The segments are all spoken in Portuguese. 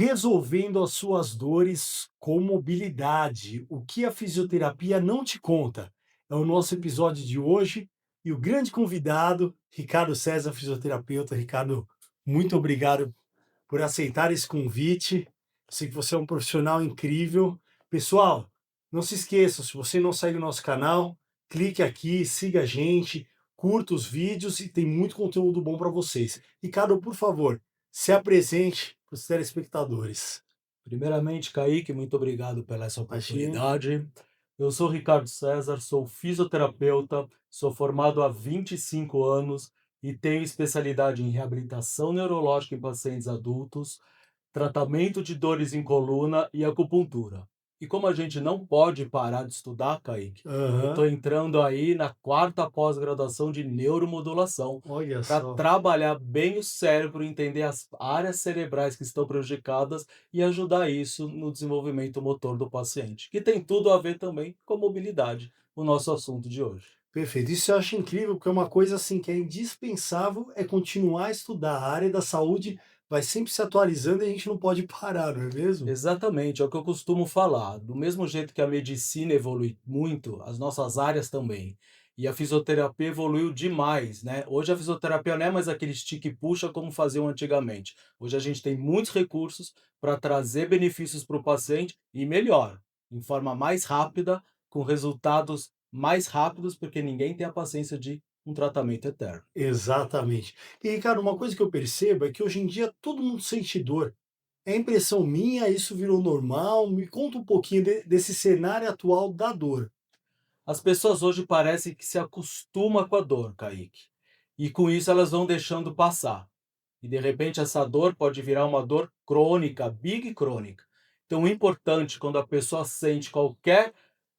Resolvendo as suas dores com mobilidade. O que a fisioterapia não te conta. É o nosso episódio de hoje e o grande convidado, Ricardo César, fisioterapeuta. Ricardo, muito obrigado por aceitar esse convite. Sei que você é um profissional incrível. Pessoal, não se esqueça, se você não segue o nosso canal, clique aqui, siga a gente, curta os vídeos e tem muito conteúdo bom para vocês. Ricardo, por favor, se apresente para os telespectadores. Primeiramente, Kaique, muito obrigado pela essa Imagina. oportunidade. Eu sou Ricardo César, sou fisioterapeuta, sou formado há 25 anos e tenho especialidade em reabilitação neurológica em pacientes adultos, tratamento de dores em coluna e acupuntura. E como a gente não pode parar de estudar, Kaique, eu estou Aham. entrando aí na quarta pós-graduação de neuromodulação Olha para só. trabalhar bem o cérebro, entender as áreas cerebrais que estão prejudicadas e ajudar isso no desenvolvimento motor do paciente, que tem tudo a ver também com mobilidade, o nosso assunto de hoje. Perfeito. Isso eu acho incrível, porque é uma coisa assim que é indispensável é continuar a estudar. A área da saúde vai sempre se atualizando e a gente não pode parar, não é mesmo? Exatamente, é o que eu costumo falar. Do mesmo jeito que a medicina evolui muito, as nossas áreas também. E a fisioterapia evoluiu demais, né? Hoje a fisioterapia não é mais aquele estica e puxa como faziam antigamente. Hoje a gente tem muitos recursos para trazer benefícios para o paciente e melhor, em forma mais rápida, com resultados mais rápidos, porque ninguém tem a paciência de um tratamento eterno. Exatamente. E, Ricardo, uma coisa que eu percebo é que hoje em dia todo mundo sente dor. É impressão minha, isso virou normal? Me conta um pouquinho desse cenário atual da dor. As pessoas hoje parecem que se acostumam com a dor, Kaique. E com isso elas vão deixando passar. E de repente essa dor pode virar uma dor crônica, big crônica. Então, o importante quando a pessoa sente qualquer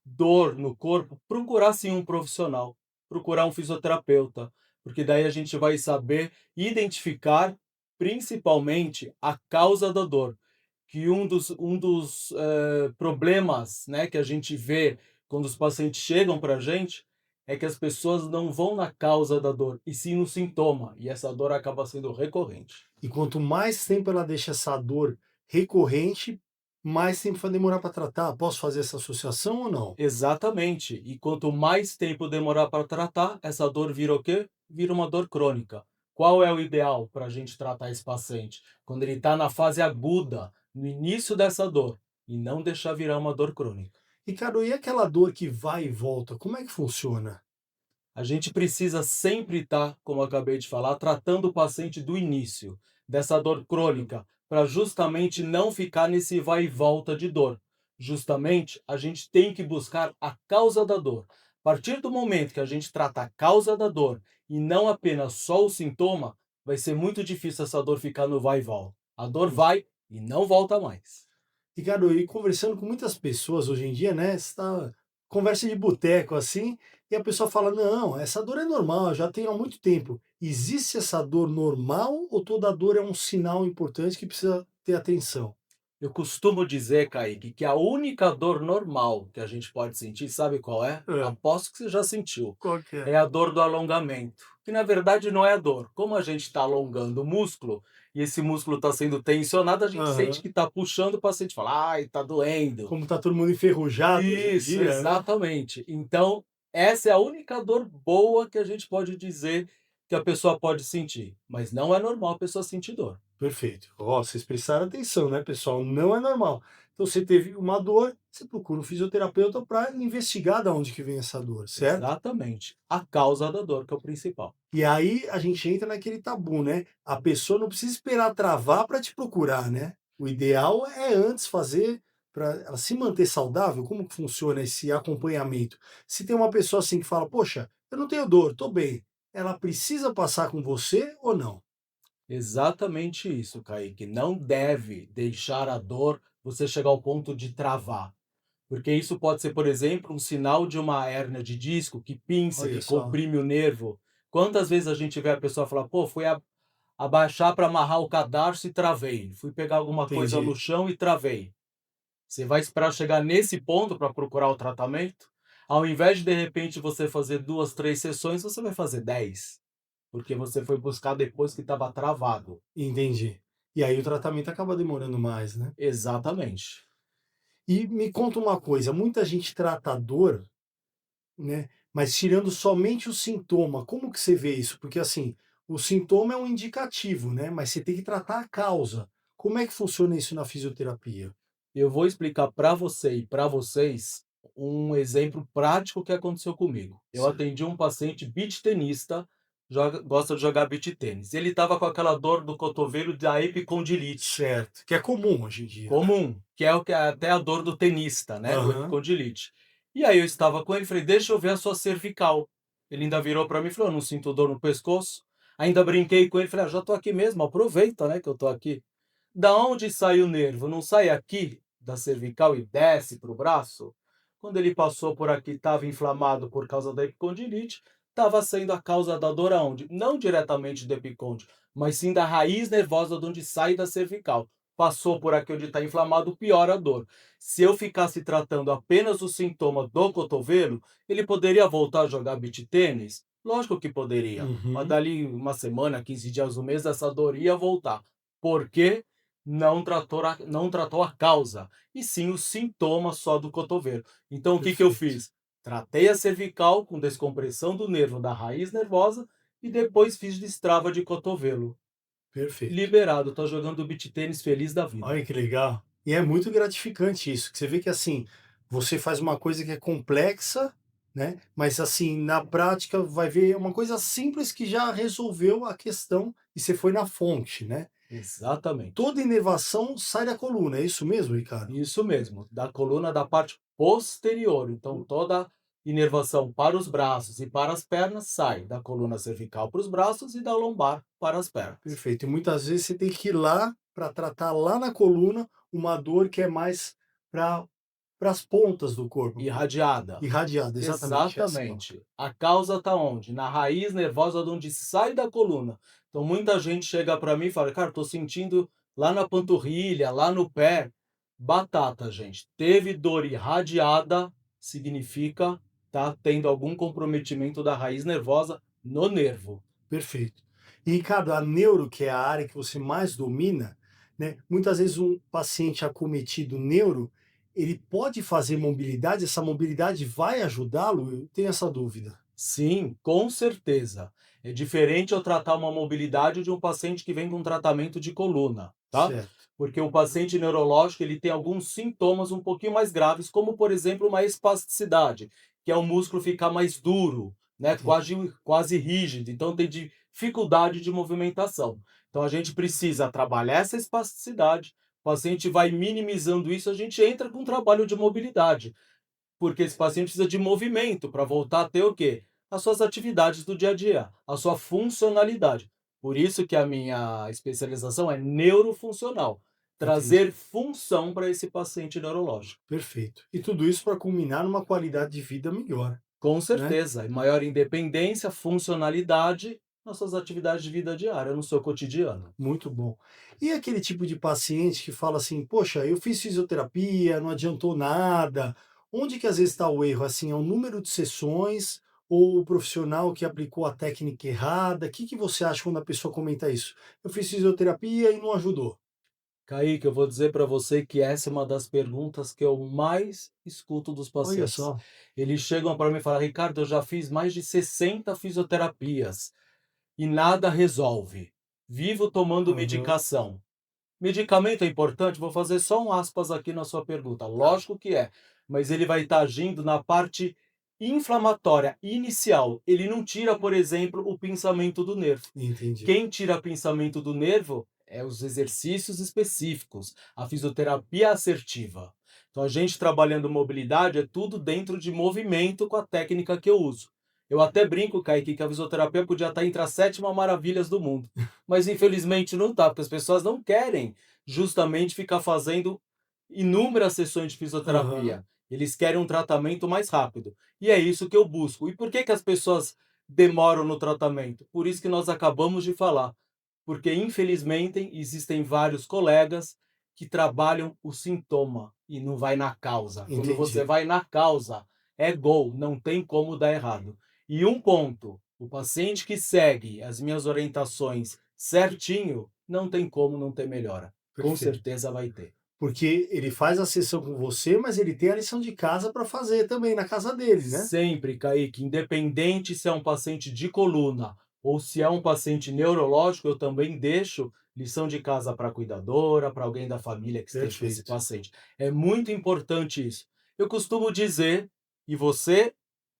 dor no corpo, procurar sim um profissional, procurar um fisioterapeuta, porque daí a gente vai saber identificar principalmente a causa da dor. Que um dos problemas, né, que a gente vê quando os pacientes chegam para a gente, é que as pessoas não vão na causa da dor, e sim no sintoma, e essa dor acaba sendo recorrente. E quanto mais tempo ela deixa essa dor recorrente, mais tempo vai demorar para tratar. Posso fazer essa associação ou não? Exatamente. E quanto mais tempo demorar para tratar, essa dor vira o quê? Vira uma dor crônica. Qual é o ideal para a gente tratar esse paciente? Quando ele está na fase aguda, no início dessa dor, e não deixar virar uma dor crônica. Ricardo, e aquela dor que vai e volta, como é que funciona? A gente precisa sempre estar, como eu acabei de falar, tratando o paciente do início, dessa dor crônica, para justamente não ficar nesse vai e volta de dor. Justamente, a gente tem que buscar a causa da dor. A partir do momento que a gente trata a causa da dor e não apenas só o sintoma, vai ser muito difícil essa dor ficar no vai e volta. A dor vai e não volta mais. Ricardo, e conversando com muitas pessoas hoje em dia, né, você tá conversa de boteco, assim, e a pessoa fala: "Não, essa dor é normal, eu já tenho há muito tempo". Existe essa dor normal ou toda dor é um sinal importante que precisa ter atenção? Eu costumo dizer, Kaique, que a única dor normal que a gente pode sentir, sabe qual é? Hã, Aposto que você já sentiu. qual que é? É a dor do alongamento, que na verdade não é a dor. Como a gente está alongando o músculo e esse músculo está sendo tensionado, a gente sente Aham. que está puxando, o paciente fala, ai, está doendo. Como tá todo mundo enferrujado hoje em Isso, dia, né. exatamente. Então, essa é a única dor boa que a gente pode dizer que a pessoa pode sentir, mas não é normal a pessoa sentir dor. Perfeito. Ó, vocês prestaram atenção, né, pessoal, não é normal. Então você teve uma dor, você procura um fisioterapeuta para investigar da onde que vem essa dor, certo? Exatamente. A causa da dor que é o principal. E aí a gente entra naquele tabu, né, a pessoa não precisa esperar travar para te procurar, né. O ideal é antes fazer para ela se manter saudável, como que funciona esse acompanhamento? Se tem uma pessoa, assim, que fala: "Poxa, eu não tenho dor, tô bem", ela precisa passar com você ou não? Exatamente isso, Kaique. Não deve deixar a dor você chegar ao ponto de travar. Porque isso pode ser, por exemplo, um sinal de uma hérnia de disco que pinça, Olha que só, comprime o nervo. Quantas vezes a gente vê a pessoa falar, pô, abaixar para amarrar o cadarço e travei. Fui pegar alguma coisa no entendi. chão e travei. Você vai esperar chegar nesse ponto para procurar o tratamento? Ao invés de repente você fazer 2, 3 sessões, você vai fazer 10, porque você foi buscar depois que estava travado. Entendi. E aí o tratamento acaba demorando mais, né. Exatamente. E me conta uma coisa, muita gente trata a dor, né, mas tirando somente o sintoma, como que você vê isso? Porque, assim, o sintoma é um indicativo, né, mas você tem que tratar a causa. Como é que funciona isso na fisioterapia? Eu vou explicar para você e para vocês um exemplo prático que aconteceu comigo. Eu Certo. atendi um paciente beach tenista, gosta de jogar beach tênis. Ele estava com aquela dor do cotovelo da epicondilite, Certo, que é comum hoje em dia, né. comum, que é o que é até a dor do tenista, né, o Aham. epicondilite. E aí eu estava com ele, falei: "Deixa eu ver a sua cervical". Ele ainda virou para mim e falou: "Eu não sinto dor no pescoço". Ainda brinquei com ele, falei: "Ah, já tô aqui mesmo, aproveita, né, que eu tô aqui". Da onde sai o nervo? Não sai aqui da cervical e desce para o braço? Quando ele passou por aqui, estava inflamado por causa da epicondilite, estava sendo a causa da dor aonde? Não diretamente do epiconde, mas sim da raiz nervosa de onde sai da cervical. Passou por aqui onde está inflamado, piora a dor. Se eu ficasse tratando apenas o sintoma do cotovelo, ele poderia voltar a jogar beach tênis? Lógico que poderia, mas Uhum. dali uma semana, 15 dias, um mês, essa dor ia voltar. Por quê? Não tratou a causa, e sim o sintoma só do cotovelo. Então o que que eu Perfeito, fiz? Tratei a cervical com descompressão do nervo da raiz nervosa e depois fiz destrava de cotovelo. perfeito. Liberado, tô jogando beach tênis feliz da vida. Olha que legal. E é muito gratificante isso, que você vê que, assim, você faz uma coisa que é complexa, né, mas, assim, na prática vai ver uma coisa simples que já resolveu a questão e você foi na fonte, né. Exatamente. Toda inervação sai da coluna, é isso mesmo, Ricardo? Isso mesmo, da coluna da parte posterior. Então toda inervação para os braços e para as pernas sai da coluna cervical para os braços e da lombar para as pernas. Perfeito. E muitas vezes você tem que ir lá para tratar lá na coluna uma dor que é mais para as pontas do corpo, Irradiada. irradiada, exatamente essa palavra. Exatamente. A causa está onde? Na raiz nervosa de onde sai da coluna. Então muita gente chega para mim e fala: "Cara, tô sentindo lá na panturrilha, lá no pé". Batata, gente. Teve dor irradiada, significa tá tendo algum comprometimento da raiz nervosa no nervo. Perfeito. E Ricardo, a neuro, que é a área que você mais domina, né, muitas vezes um paciente acometido neuro, ele pode fazer mobilidade, essa mobilidade vai ajudá-lo? Eu tenho essa dúvida. Sim, com certeza. É diferente eu tratar uma mobilidade de um paciente que vem com tratamento de coluna, tá? Certo. Porque o paciente neurológico, ele tem alguns sintomas um pouquinho mais graves, como por exemplo uma espasticidade, que é o músculo ficar mais duro, né, Entendi. quase rígido, então tem dificuldade de movimentação. Então a gente precisa trabalhar essa espasticidade, o paciente vai minimizando isso, a gente entra com um trabalho de mobilidade. Porque esse paciente precisa de movimento para voltar a ter o quê? As suas atividades do dia a dia, a sua funcionalidade. Por isso que a minha especialização é neurofuncional, Entendi. trazer função para esse paciente neurológico. Perfeito. E tudo isso para culminar numa qualidade de vida melhor, Com né? certeza, e maior independência, funcionalidade nas suas atividades de vida diária, no seu cotidiano. Muito bom. E aquele tipo de paciente que fala assim: "Poxa, eu fiz fisioterapia, não adiantou nada". Onde que às vezes está o erro? Assim, é o número de sessões ou o profissional que aplicou a técnica errada? O que que você acha quando a pessoa comenta isso? "Eu fiz fisioterapia e não ajudou". Kaique, eu vou dizer para você que essa é uma das perguntas que eu mais escuto dos Olha pacientes. só. Eles chegam para mim e falam: "Ricardo, eu já fiz mais de 60 fisioterapias e nada resolve. Vivo tomando Aham. medicação". Medicamento é importante? Vou fazer só um aspas aqui na sua pergunta. Tá, Lógico que é, mas ele vai estar agindo na parte inflamatória inicial. Ele não tira, por exemplo, o pinçamento do nervo. entendi. Quem tira pensamento do nervo é os exercícios específicos, a fisioterapia assertiva. Então, a gente trabalhando mobilidade é tudo dentro de movimento com a técnica que eu uso. Eu até brinco, Kaique, que a fisioterapia podia estar entre as 7 maravilhas do mundo, mas infelizmente não está, porque as pessoas não querem justamente ficar fazendo inúmeras sessões de Aham, fisioterapia. Eles querem um tratamento mais rápido. E é isso que eu busco. E por que que as pessoas demoram no tratamento? Por isso que nós acabamos de falar. Porque, infelizmente, existem vários colegas que trabalham o sintoma e não vai na causa. Quando você entendi. vai na causa, é gol, não tem como dar errado. E um ponto, o paciente que segue as minhas orientações certinho, não tem como não ter melhora. Com Perfeito. certeza vai ter. Porque ele faz a sessão com você, mas ele tem a lição de casa para fazer também na casa dele, né? Sempre, Kaique, independente se é um paciente de coluna ou se é um paciente neurológico, eu também deixo lição de casa para a cuidadora, para alguém da família que esteja com esse Perfeito. paciente. É muito importante isso. Eu costumo dizer, e você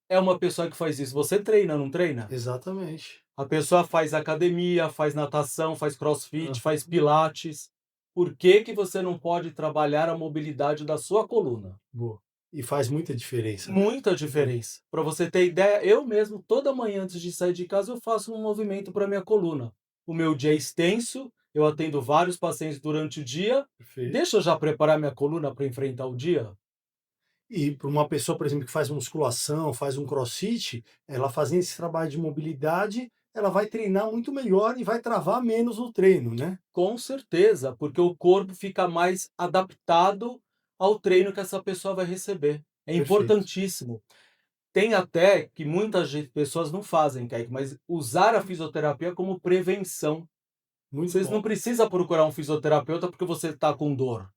é uma pessoa que faz isso, você treina, não treina? Exatamente. A pessoa faz academia, faz natação, faz crossfit, Aham. faz pilates. Por que que você não pode trabalhar a mobilidade da sua coluna? Boa. E faz muita diferença, né? Muita diferença. Para você ter ideia, eu mesmo, toda manhã antes de sair de casa, eu faço um movimento para minha coluna. O meu dia é extenso, eu atendo vários pacientes durante o dia. Perfeito. Deixa eu já preparar minha coluna para enfrentar o dia? E para uma pessoa, por exemplo, que faz musculação, faz um crossfit, ela fazendo esse trabalho de mobilidade, ela vai treinar muito melhor e vai travar menos no treino, né? Com certeza, porque o corpo fica mais adaptado ao treino que essa pessoa vai receber. É Perfeito. importantíssimo. Tem até que muitas pessoas não fazem, Kaique, mas usar a fisioterapia como prevenção. Muito Vocês não bom. precisam procurar um fisioterapeuta porque você está com dor.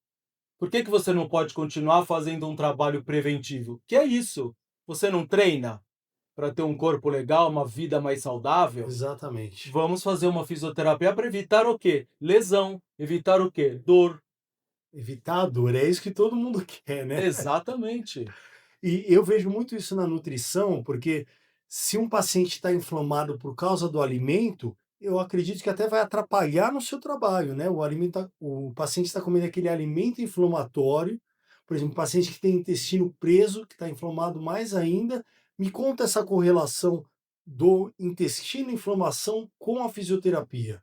Por que que você não pode continuar fazendo um trabalho preventivo? Que é isso? Você não treina para ter um corpo legal, uma vida mais saudável? Exatamente. Vamos fazer uma fisioterapia para evitar o quê? Lesão. Evitar o quê? Dor. Evitar a dor, é isso que todo mundo quer, né? Exatamente. E eu vejo muito isso na nutrição, porque se um paciente está inflamado por causa do alimento, eu acredito que até vai atrapalhar no seu trabalho, né? O paciente está comendo aquele alimento inflamatório, por exemplo, um paciente que tem intestino preso, que está inflamado mais ainda. Me conta essa correlação do intestino e inflamação com a fisioterapia.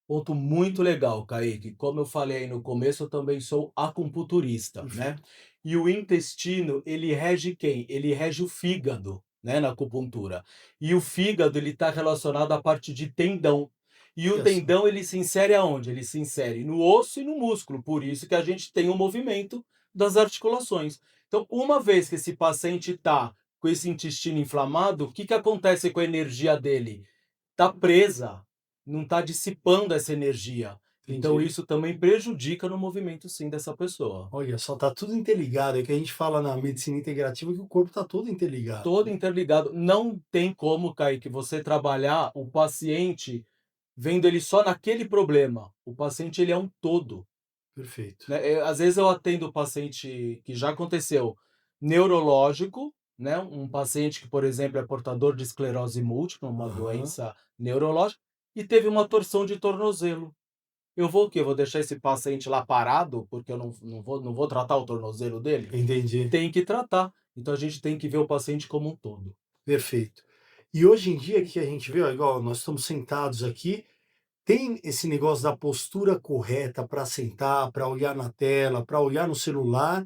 Ponto muito legal, Kaique. Como eu falei aí no começo, eu também sou acupunturista, né? Perfeito. E o intestino, ele rege quem? Ele rege o fígado, né, na acupuntura. E o fígado, ele está relacionado à parte de tendão. E o Olha só. tendão, ele se insere aonde? Ele se insere no osso e no músculo. Por isso que a gente tem o movimento das articulações. Então, uma vez que esse paciente está com esse intestino inflamado, o que que acontece com a energia dele? Está presa, não está dissipando essa energia. Então Entendi. isso também prejudica no movimento sim dessa pessoa. Olha só, tá tudo interligado. É que a gente fala na medicina integrativa que o corpo está todo interligado, Todo né? interligado. Não tem como, Kaique, você trabalhar o paciente vendo ele só naquele problema. O paciente ele é um todo, Perfeito. né. Às vezes eu atendo paciente que já aconteceu, neurológico, né, um paciente que, por exemplo, é portador de esclerose múltipla, uma Aham. doença neurológica, e teve uma torção de tornozelo. Eu vou o quê? Vou deixar esse paciente lá parado, porque eu não vou tratar o tornozelo dele? Entendi. Tem que tratar. Então a gente tem que ver o paciente como um todo. Perfeito. E hoje em dia que a gente vê, ó, igual nós estamos sentados aqui, tem esse negócio da postura correta para sentar, para olhar na tela, para olhar no celular,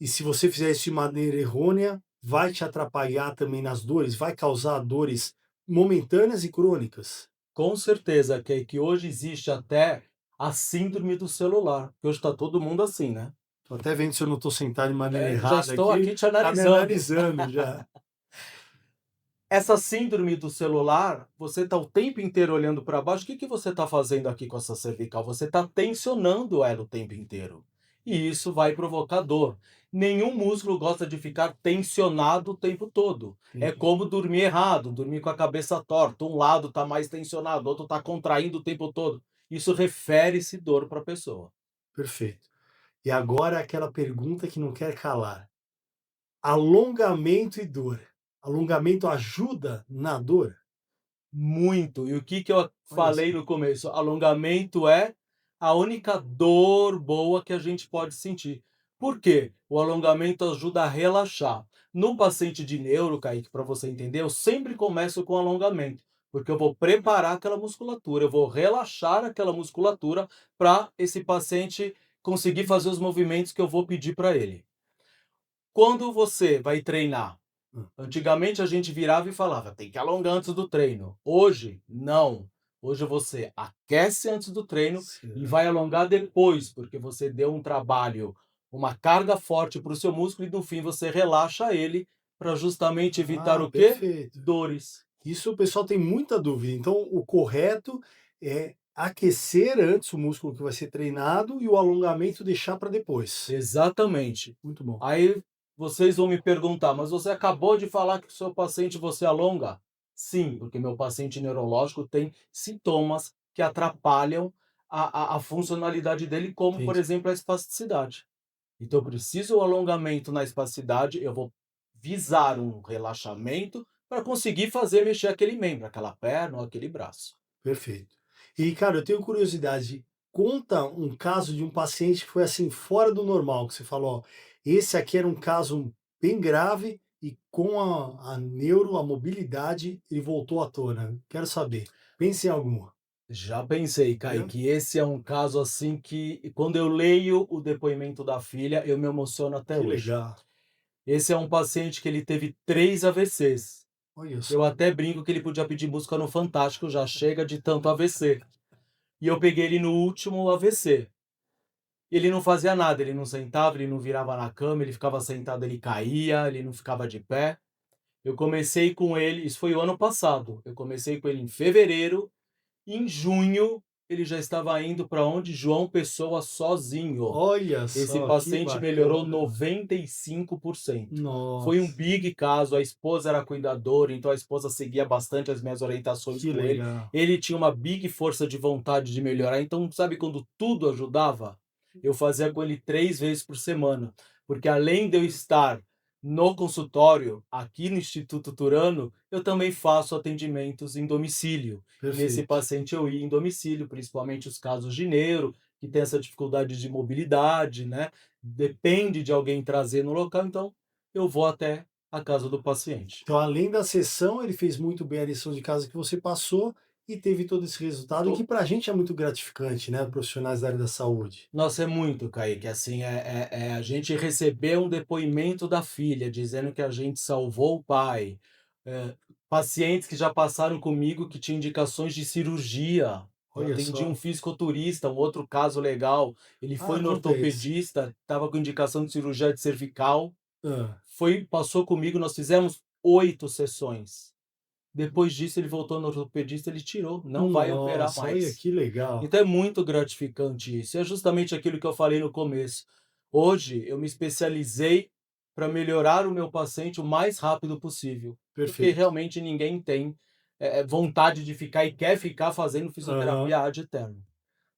e se você fizer isso de maneira errônea, vai te atrapalhar também nas dores, vai causar dores momentâneas e crônicas. Com certeza que hoje existe até a síndrome do celular, que hoje está todo mundo assim, né. Tô até vendo se eu não estou sentado de maneira Já errada estou aqui, aqui te tá me analisando. analisando já. Essa síndrome do celular, você está o tempo inteiro olhando para baixo, o que que você está fazendo aqui com essa cervical? Você está tensionando ela o tempo inteiro. E isso vai provocar dor. Nenhum músculo gosta de ficar tensionado o tempo todo. É Entendi. como dormir errado, dormir com a cabeça torta. Um lado está mais tensionado, o outro está contraindo o tempo todo. Isso refere-se dor para a pessoa. Perfeito. E agora aquela pergunta que não quer calar. Alongamento e dor. Alongamento ajuda na dor? Muito. E o que que eu Olha falei só. no começo? Alongamento é a única dor boa que a gente pode sentir. Por quê? O alongamento ajuda a relaxar. No paciente de neuro, Kaique, para você entender, eu sempre começo com alongamento, porque eu vou preparar aquela musculatura, eu vou relaxar aquela musculatura para esse paciente conseguir fazer os movimentos que eu vou pedir para ele. Quando você vai treinar, Hã. antigamente a gente virava e falava: "Tem que alongar antes do treino". Hoje, não. Hoje você aquece antes do treino e Certo. vai alongar depois, porque você deu um trabalho, uma carga forte para o seu músculo e no fim você relaxa ele para justamente evitar Ah, o quê? perfeito. Dores. Isso o pessoal tem muita dúvida. Então, o correto é aquecer antes o músculo que vai ser treinado e o alongamento deixar para depois. Exatamente. Muito bom. Aí vocês vão me perguntar: "Mas você acabou de falar que o seu paciente você alonga?" Sim, porque meu paciente neurológico tem sintomas que atrapalham a funcionalidade dele, como, por Entendi. exemplo, a espasticidade. Então eu preciso o alongamento na espasticidade, eu vou visar um relaxamento para conseguir fazer mexer aquele membro, aquela perna ou aquele braço. Perfeito. E, cara, eu tenho curiosidade. Conta um caso de um paciente que foi assim, fora do normal, que você falou, ó, esse aqui era um caso bem grave e com a mobilidade, ele voltou à tona. Quero saber. Pense em alguma. Já pensei, É? Kaique, esse é um caso assim que quando eu leio o depoimento da filha, eu me emociono até Que hoje. legal. Esse é um paciente que ele teve 3 AVCs. Olha Eu só. até brinco que ele podia pedir música no Fantástico, já chega de tanto AVC. E eu peguei ele no último AVC. Ele não fazia nada, ele não sentava, ele não virava na cama, ele ficava sentado, ele caía, ele não ficava de pé. Eu comecei com ele, isso foi o ano passado. Eu comecei com ele em fevereiro. Em junho, ele já estava indo para onde? João Pessoa sozinho. Olha Esse só, que paciente melhorou bacana. 95%. Foi um Nossa, big caso, a esposa era cuidadora, então a esposa seguia bastante as minhas orientações que com ele. legal. Ele tinha uma big força de vontade de melhorar, então sabe quando tudo ajudava? Eu fazia com ele 3 vezes por semana, porque além de eu estar no consultório, aqui no Instituto Turano, eu também faço atendimentos em domicílio. E nesse Perfeito. paciente eu ia em domicílio, principalmente os casos de neuro, que tem essa dificuldade de mobilidade, né, depende de alguém trazer no local, então eu vou até a casa do paciente. Então, além da sessão, ele fez muito bem a lição de casa que você passou e teve todo esse resultado, que para a gente é muito gratificante, né, profissionais da área da saúde. Nossa, é muito, Kaique, assim, a gente receber um depoimento da filha dizendo que a gente salvou o pai, pacientes que já passaram comigo que tinham indicações de cirurgia. Eu Olha atendi um só. fisiculturista, um outro caso legal, ele Ah, foi no conta esse. ortopedista, estava com indicação de cirurgia de cervical, Hã. passou comigo, nós fizemos 8 sessões. Depois disso ele voltou no ortopedista, ele tirou, não vai operar Nossa, olha mais. que legal. Então é muito gratificante isso. É justamente aquilo que eu falei no começo. Hoje eu me especializei para melhorar o meu paciente o mais rápido possível, porque Perfeito. realmente ninguém tem, vontade de ficar e quer ficar fazendo Aham. fisioterapia ad eternum.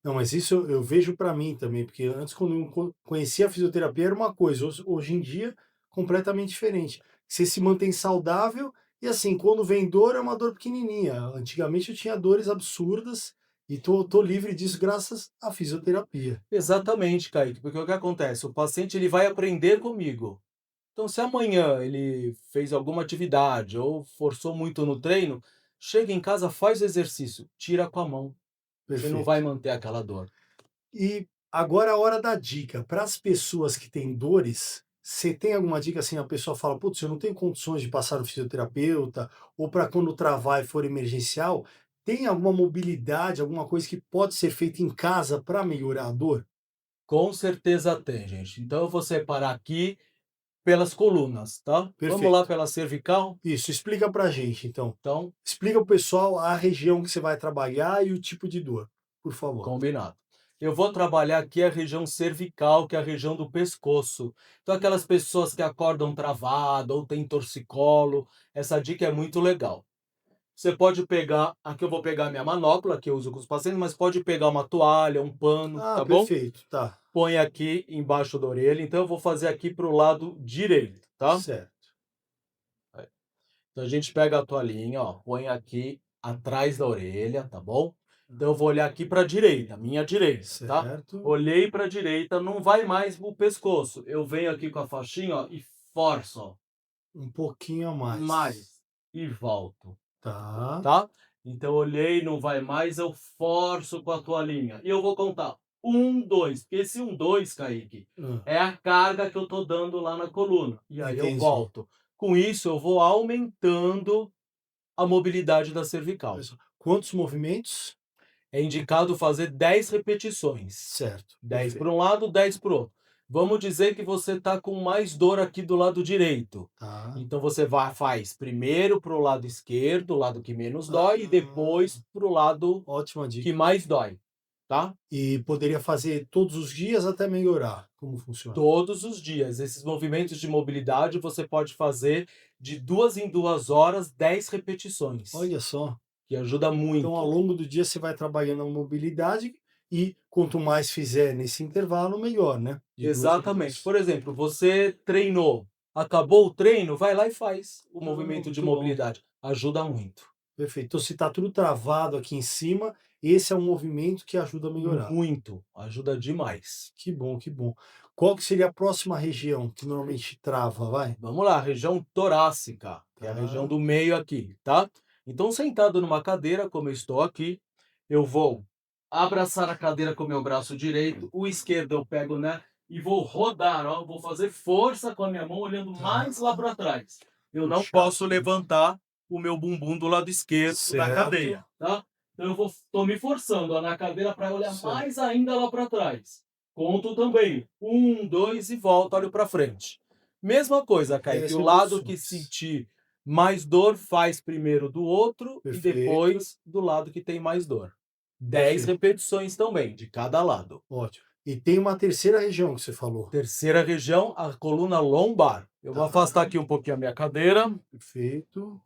Não, mas isso eu vejo para mim também, porque antes quando eu conhecia a fisioterapia era uma coisa, hoje em dia completamente diferente. Você se mantém saudável e assim, quando vem dor é uma dor pequenininha. Antigamente eu tinha dores absurdas e tô livre disso graças à fisioterapia. Exatamente, Kaique, porque o que acontece? O paciente ele vai aprender comigo. Então, se amanhã ele fez alguma atividade ou forçou muito no treino, chega em casa, faz o exercício, tira com a mão. Você não vai Perfeito. manter aquela dor. E agora a hora da dica. Para as pessoas que têm dores, você tem alguma dica assim? A pessoa fala: "Putz, eu não tenho condições de passar no fisioterapeuta", ou para quando travar e for emergencial, tem alguma mobilidade, alguma coisa que pode ser feita em casa para melhorar a dor? Com certeza tem, gente. Então eu vou separar aqui pelas colunas, tá? Vamos lá Perfeito. pela cervical? Isso, explica pra gente então. Então, Explica para o pessoal a região que você vai trabalhar e o tipo de dor, por favor. combinado. Eu vou trabalhar aqui a região cervical, que é a região do pescoço. Então, aquelas pessoas que acordam travado ou tem torcicolo, essa dica é muito legal. Você pode pegar, aqui eu vou pegar minha manopla, que eu uso com os pacientes, mas pode pegar uma toalha, um pano, Ah, tá bom? perfeito, tá. Põe aqui embaixo da orelha. Então, eu vou fazer aqui para o lado direito, tá? Certo. Então a gente pega a toalhinha, ó, põe aqui atrás da orelha, tá bom? Então eu vou olhar aqui para a direita, minha direita, tá? Certo. Olhei para a direita, não vai mais o pescoço. Eu venho aqui com a faixinha, ó, e forço, ó, Um pouquinho a mais. mais e volto, Tá. tá? Então olhei, não vai mais, eu forço com a toalhinha. E eu vou contar um, dois, porque esse um, dois, Kaique, Hã. é a carga que eu tô dando lá na coluna. E aí eu Entendi. volto. Com isso, eu vou aumentando a mobilidade da cervical. Olha só. Quantos movimentos? É indicado fazer 10 repetições. Certo, 10 para perfeito. um lado, 10 para o outro. Vamos dizer que você está com mais dor aqui do lado direito. Tá. Então você faz primeiro para o lado esquerdo, o lado que menos dói, e Ah, depois para o lado ótima que dica. mais dói, tá? E poderia fazer todos os dias até melhorar. Como funciona? Todos os dias. Esses movimentos de mobilidade você pode fazer de 2 em 2 horas, 10 repetições, Olha só. que ajuda Então, ao muito. longo do dia, você vai trabalhando a mobilidade e quanto mais fizer nesse intervalo, melhor, né? De duas em Exatamente. duas. Por exemplo, você treinou, acabou o treino, vai lá e faz o Ah, movimento de muito bom. mobilidade. Ajuda muito. Perfeito. Então, se está tudo travado aqui em cima, esse é um movimento que ajuda a melhorar. Muito. Ajuda demais. Que bom, que bom. Qual que seria a próxima região que normalmente trava, vai? Vamos lá, região torácica, que é a região Tá. do meio aqui, tá? Então, sentado numa cadeira, como eu estou aqui, eu vou abraçar a cadeira com o meu braço direito, o esquerdo eu pego, né? E vou rodar, ó, vou fazer força com a minha mão, olhando mais lá Tá. para trás. Eu não Puxar. posso levantar o meu bumbum do lado esquerdo da Certo. cadeira, tá? Então tô me forçando ó, na cadeira para olhar Certo. mais ainda lá para trás. Conto também. Um, dois e volto, olho para frente. Mesma coisa, Kaique, 10 o lado que repetições. sentir mais dor faz primeiro do outro e Perfeito. depois do lado que tem mais dor. 10 Perfeito. repetições também, de cada lado. Ótimo. E tem uma terceira região que você falou. Terceira região, a coluna lombar. Eu vou Tá. afastar aqui um pouquinho a minha cadeira. Perfeito.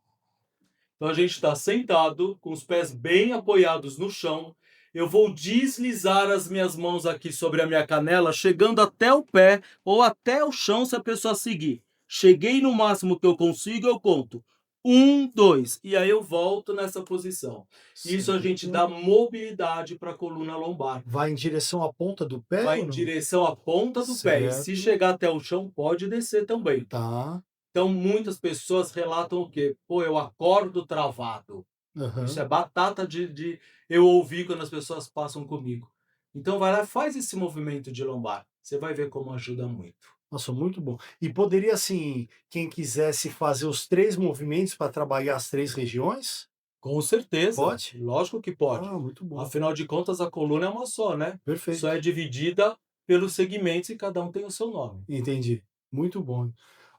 Então a gente está sentado, com os pés bem apoiados no chão. Eu vou deslizar as minhas mãos aqui sobre a minha canela, chegando até o pé ou até o chão se a pessoa seguir. Cheguei no máximo que eu consigo, eu conto. Um, dois. E aí eu volto nessa posição. Isso a gente dá Certo. mobilidade para a coluna lombar. Vai em direção à ponta do pé Vai ou em não? direção à ponta do pé. E se Certo. chegar até o chão, pode descer também. Tá. Então muitas pessoas relatam o quê? Pô, eu acordo travado. Isso Aham. é batata de eu ouvir quando as pessoas passam comigo. Então vai lá, faz esse movimento de lombar, você vai ver como ajuda muito. Nossa, muito bom. E poderia, assim, quem quisesse fazer os 3 movimentos para trabalhar as 3 regiões? Com certeza, Pode? lógico que Ah, pode. muito bom. Afinal de contas, a coluna é uma só, né? Só Perfeito. é dividida pelos segmentos e cada um tem o seu nome. Entendi. Muito bom.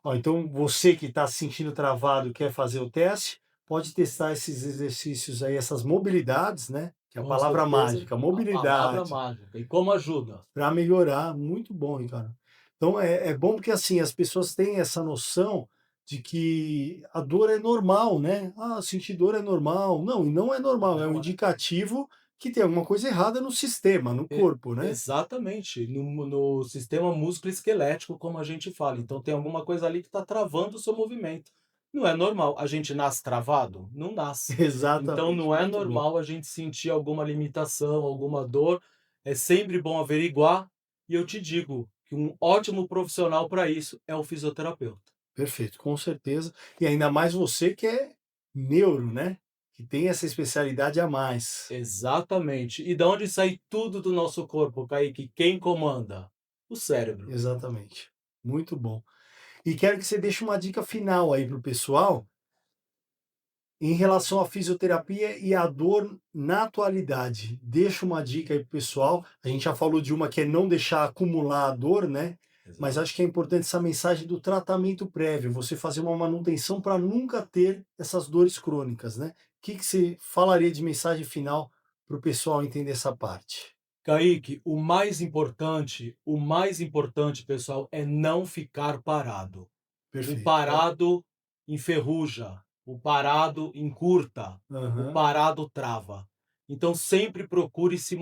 Ó, então você que está se sentindo travado e quer fazer o teste, pode testar esses exercícios aí, essas mobilidades, né, que é a Com palavra certeza, mágica, a palavra mobilidade, mágica. E como ajuda? para melhorar. Muito bom, Ricardo. Então é bom porque, assim, as pessoas têm essa noção de que a dor é normal, né. "Ah, sentir dor é normal". Não, e não é normal, é um Não é. indicativo que tem alguma coisa errada no sistema, no corpo, né. Exatamente, no sistema músculo-esquelético, como a gente fala. Então tem alguma coisa ali que está travando o seu movimento. Não é normal. A gente nasce travado? Não nasce. Então Exatamente, não é muito bom. normal a gente sentir alguma limitação, alguma dor. É sempre bom averiguar. E eu te digo que um ótimo profissional para isso é o fisioterapeuta. Perfeito, com certeza. E ainda mais você que é neuro, né, que tem essa especialidade a mais. Exatamente. E da onde sai tudo do nosso corpo, Kaique? Quem comanda? O cérebro. Exatamente. Muito bom. E quero que você deixe uma dica final aí para o pessoal, em relação à fisioterapia e à dor na atualidade. Deixa uma dica aí para o pessoal. A gente já falou de uma que é não deixar acumular a dor, né, mas Exato. acho que é importante essa mensagem do tratamento prévio, você fazer uma manutenção para nunca ter essas dores crônicas, né. O que que você falaria de mensagem final para o pessoal entender essa parte? Kaique, o mais importante, pessoal, é não ficar parado. O Perfeito, é. parado enferruja, o parado encurta, o Aham, parado trava. Então sempre procure se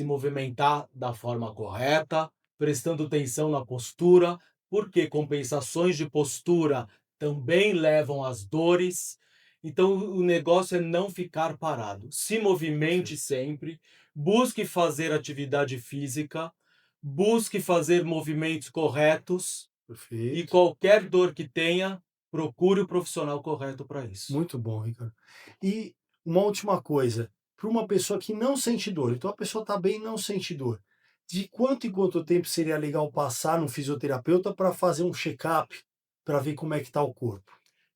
movimentar da forma correta, prestando atenção na postura, porque compensações de postura também levam às dores. Então o negócio é não ficar parado. Se movimente perfeito, sempre, busque fazer atividade física, busque fazer movimentos corretos e perfeito. qualquer dor que tenha, procure o profissional correto para isso. Muito bom, Ricardo. E uma última coisa, para uma pessoa que não sente dor, então a pessoa está bem e não sente dor, de quanto em quanto tempo seria legal passar no fisioterapeuta para fazer um check-up, para ver como é que está o corpo?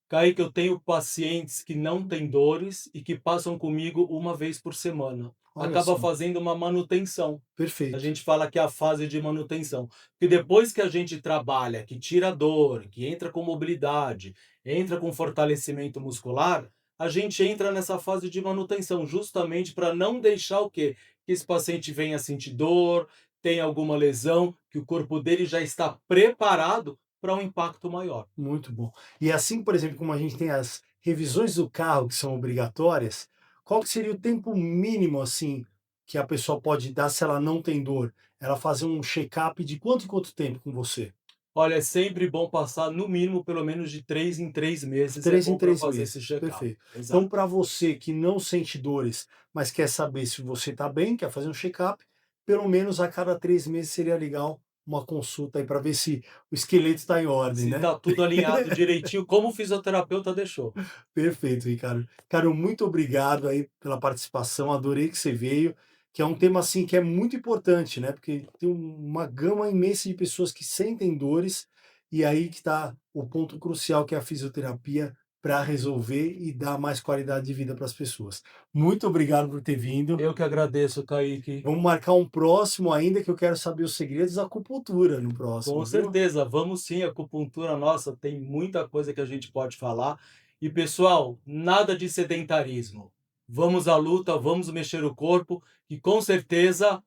Kaique, eu tenho pacientes que não têm dores e que passam comigo uma vez por semana. Olha acaba só, fazendo uma manutenção. A perfeito. gente fala que é a fase de manutenção. Porque depois que a gente trabalha, que tira a dor, que entra com mobilidade, entra com fortalecimento muscular, a gente entra nessa fase de manutenção, justamente para não deixar o quê? Que esse paciente venha sentir dor, tenha alguma lesão, que o corpo dele já está preparado para um impacto maior. Muito bom. E assim, por exemplo, como a gente tem as revisões do carro que são obrigatórias, qual que seria o tempo mínimo, assim, que a pessoa pode dar se ela não tem dor? Ela fazer um check-up de quanto em quanto tempo com você? Olha, é sempre bom passar no mínimo pelo menos de 3 em 3 De meses, é 3 em bom para 3 fazer esse meses, check-up. perfeito. Então, Exato. para você que não sente dores, mas quer saber se você está bem, quer fazer um check-up, pelo menos a cada 3 meses seria legal uma consulta aí para ver se o esqueleto está em ordem, Se né? tá tudo alinhado direitinho, como o fisioterapeuta deixou. Perfeito, Ricardo. Cara, muito obrigado aí pela participação, adorei que você veio, que é um tema assim que é muito importante, né? Porque tem uma gama imensa de pessoas que sentem dores e aí que está o ponto crucial que é a fisioterapia para resolver e dar mais qualidade de vida para as pessoas. Muito obrigado por ter vindo. Eu que agradeço, Kaique. Vamos marcar um próximo ainda que eu quero saber os segredos da acupuntura no Com próximo, viu? certeza, vamos sim, a acupuntura nossa tem muita coisa que a gente pode falar. E pessoal, nada de sedentarismo. Vamos à luta, vamos mexer o corpo, e com certeza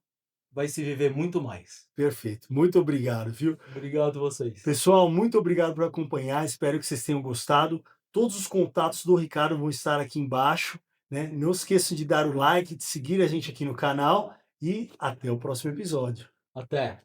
vai se viver muito mais. Perfeito. Muito obrigado, viu? Obrigado vocês. Pessoal, muito obrigado por acompanhar, espero que vocês tenham gostado. Todos os contatos do Ricardo vão estar aqui embaixo, né? Não esqueçam de dar o like, de seguir a gente aqui no canal e até o próximo episódio. Até.